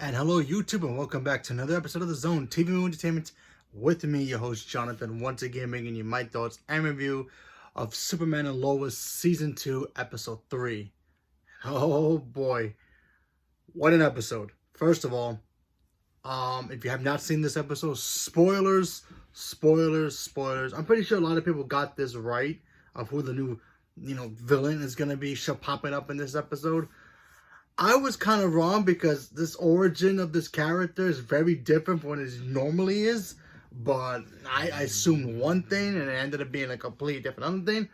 And hello, YouTube, and welcome back to another episode of The Zone TV Movie Entertainment with me, your host, Jonathan, once again bringing you my thoughts and review of Superman and Lois Season 2, Episode 3. Oh boy, what an episode. First of all, if you have not seen this episode, spoilers. I'm pretty sure a lot of people got this right of who the new, villain is going to be popping up in this episode. I was kind of wrong because this origin of this character is very different from what it normally is. But I assumed one thing and it ended up being a completely different other thing.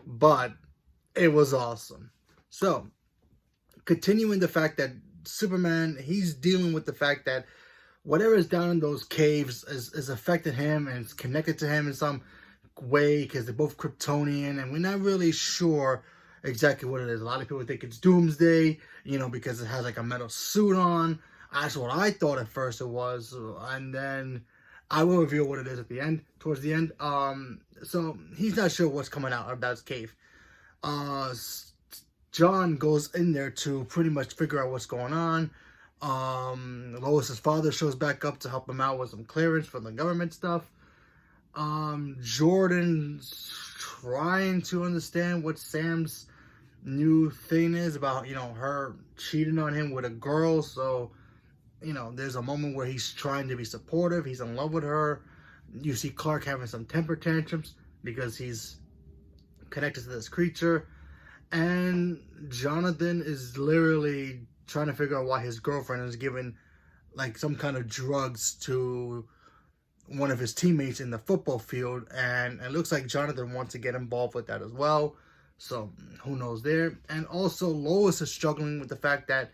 But it was awesome. So, continuing the fact that Superman, he's dealing with the fact that whatever is down in those caves is affected him and it's connected to him in some way because they're both Kryptonian and we're not really sure exactly what it is. A lot of people think it's Doomsday, because it has like a metal suit on. That's what I thought at first it was, and then I will reveal what it is at the end, towards the end. So he's not sure what's coming out of that cave. John goes in there to pretty much figure out what's going on. Lois's father shows back up to help him out with some clearance for the government stuff. Jordan's trying to understand what Sam's new thing is about, her cheating on him with a girl. So, there's a moment where he's trying to be supportive. He's in love with her. You see Clark having some temper tantrums because he's connected to this creature. And Jonathan is literally trying to figure out why his girlfriend is giving like some kind of drugs to one of his teammates in the football field, and it looks like Jonathan wants to get involved with that as well. So who knows there. And also Lois is struggling with the fact that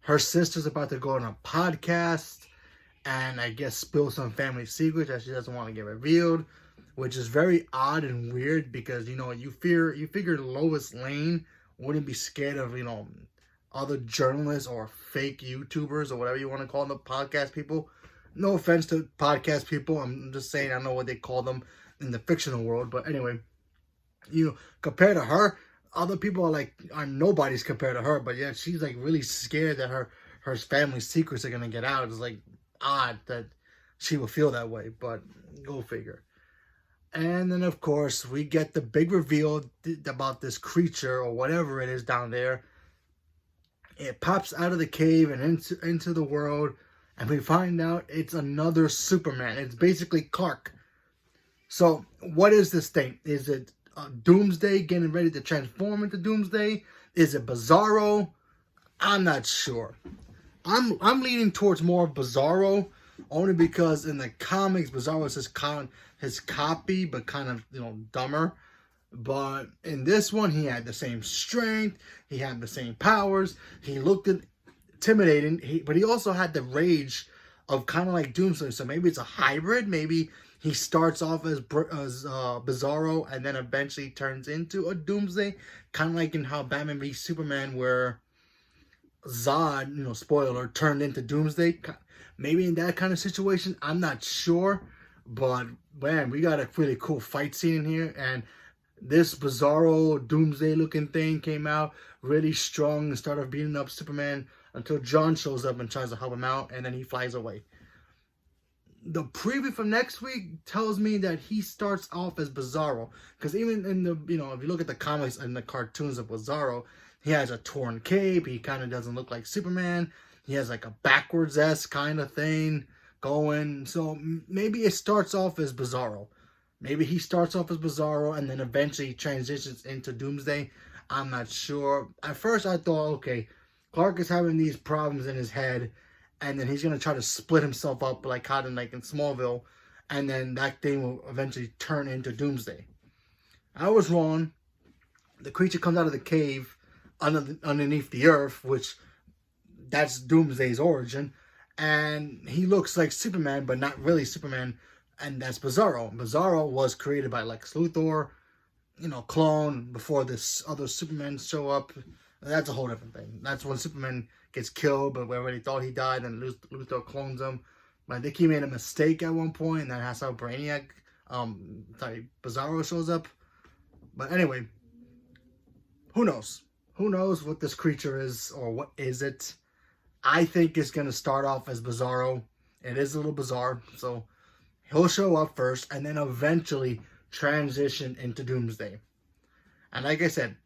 her sister's about to go on a podcast and I guess spill some family secrets that she doesn't want to get revealed, which is very odd and weird because you figure Lois Lane wouldn't be scared of other journalists or fake YouTubers or whatever you want to call them, podcast people. No offense to podcast people. I'm just saying I know what they call them in the fictional world. But anyway, compared to her, other people are nobody's compared to her. But yeah, she's like really scared that her family secrets are gonna get out. It's like odd that she will feel that way, but go figure. And then of course we get the big reveal about this creature or whatever it is down there. It pops out of the cave and into the world. And we find out it's another Superman. It's basically Clark. So, what is this thing? Is it Doomsday getting ready to transform into Doomsday? Is it Bizarro? I'm not sure. I'm leaning towards more Bizarro, only because in the comics, Bizarro is his copy, but kind of dumber. But in this one, he had the same strength. He had the same powers. He looked intimidating, but he also had the rage of kind of like Doomsday. So maybe it's a hybrid. Maybe he starts off as Bizarro and then eventually turns into a Doomsday, kind of like in how Batman v Superman, where Zod, spoiler, turned into Doomsday. Maybe in that kind of situation, I'm not sure, but man, we got a really cool fight scene in here, and this Bizarro Doomsday looking thing came out really strong and started beating up Superman until John shows up and tries to help him out, and then he flies away. The preview for next week tells me that he starts off as Bizarro, because even in the, if you look at the comics and the cartoons of Bizarro, he has a torn cape, he kind of doesn't look like Superman, he has like a backwards-esque kind of thing going, so maybe it starts off as Bizarro. Maybe he starts off as Bizarro and then eventually transitions into Doomsday. I'm not sure. At first I thought, okay, Clark is having these problems in his head, and then he's going to try to split himself up like how in Smallville, and then that thing will eventually turn into Doomsday. I was wrong. The creature comes out of the cave underneath the earth, which that's Doomsday's origin, and he looks like Superman, but not really Superman, and that's Bizarro. Bizarro was created by Lex Luthor, clone before this other Superman show up. That's a whole different thing. That's when Superman gets killed, but we already thought he died, and Luthor clones him. But I think he made a mistake at one point, and that's how Bizarro shows up. But anyway, who knows? Who knows what this creature is, or what is it? I think it's going to start off as Bizarro. It is a little bizarre. So he'll show up first and then eventually transition into Doomsday. And like I said,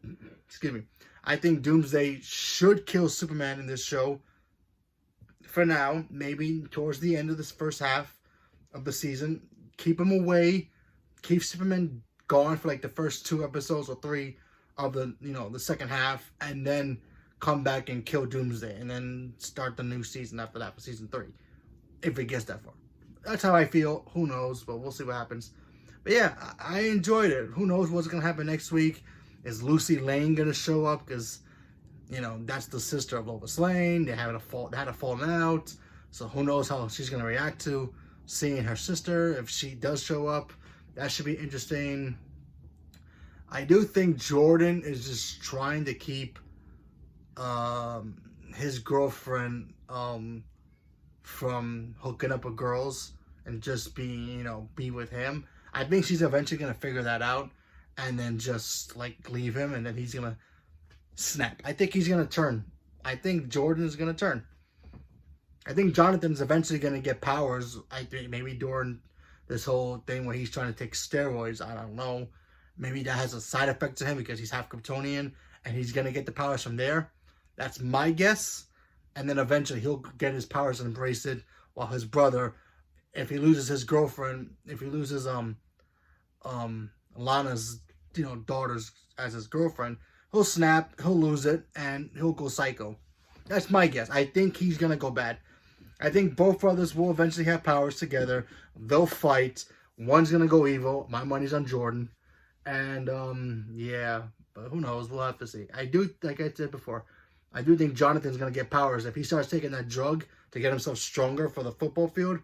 excuse me, I think Doomsday should kill Superman in this show. For now, maybe towards the end of this first half of the season, keep him away, keep Superman gone for like the first 2 episodes or 3 of the, the second half, and then come back and kill Doomsday, and then start the new season after that for season 3, if it gets that far. That's how I feel. Who knows, but we'll see what happens. But yeah, I enjoyed it. Who knows what's going to happen next week? Is Lucy Lane going to show up? Because, that's the sister of Lois Lane. They had a falling out. So who knows how she's going to react to seeing her sister. If she does show up, that should be interesting. I do think Jordan is just trying to keep his girlfriend from hooking up with girls and just be with him. I think she's eventually going to figure that out and then just leave him, and then he's going to snap. I think he's going to turn. I think Jordan is going to turn. I think Jonathan's eventually going to get powers. I think maybe during this whole thing where he's trying to take steroids. I don't know. Maybe that has a side effect to him because he's half Kryptonian and he's going to get the powers from there. That's my guess. And then eventually he'll get his powers and embrace it, while his brother, if he loses his girlfriend, if he loses Lana's daughters as his girlfriend, he'll snap, he'll lose it, and he'll go psycho. That's my guess. I think he's going to go bad. I think both brothers will eventually have powers together. They'll fight. One's going to go evil. My money's on Jordan. And, yeah, but who knows? We'll have to see. I do, like I said before, I do think Jonathan's going to get powers. If he starts taking that drug to get himself stronger for the football field,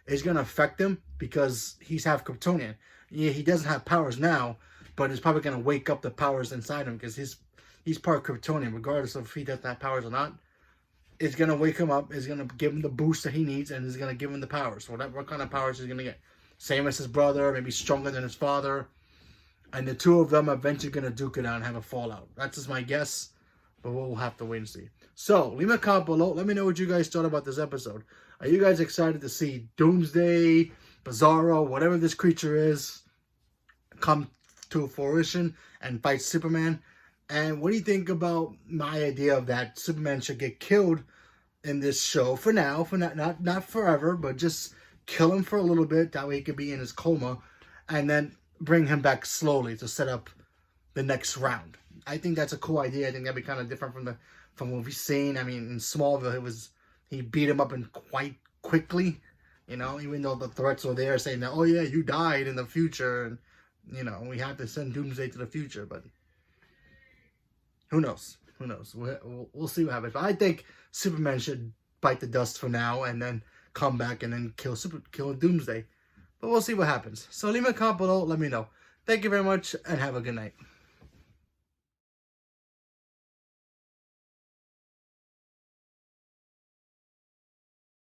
it's going to affect him because he's half Kryptonian. Yeah, he doesn't have powers now, but it's probably going to wake up the powers inside him because he's part Kryptonian, regardless of if he doesn't have powers or not. It's going to wake him up. It's going to give him the boost that he needs, and it's going to give him the powers. So what kind of powers he's going to get? Same as his brother, maybe stronger than his father. And the two of them are eventually going to duke it out and have a fallout. That's just my guess, but we'll have to wait and see. So, leave a comment below. Let me know what you guys thought about this episode. Are you guys excited to see Doomsday, Bizarro, whatever this creature is, come to fruition and fight Superman? And what do you think about my idea of that Superman should get killed in this show for now, for not forever, but just kill him for a little bit, that way he could be in his coma, and then bring him back slowly to set up the next round. I think that's a cool idea. I think that'd be kind of different from what we've seen. I mean, in Smallville, he beat him up in quite quickly, even though the threats were there saying that, oh yeah, you died in the future, and we had to send Doomsday to the future, but who knows? Who knows? We'll see what happens. But I think Superman should bite the dust for now and then come back and then kill Doomsday. But we'll see what happens. So leave a comment below. Let me know. Thank you very much and have a good night.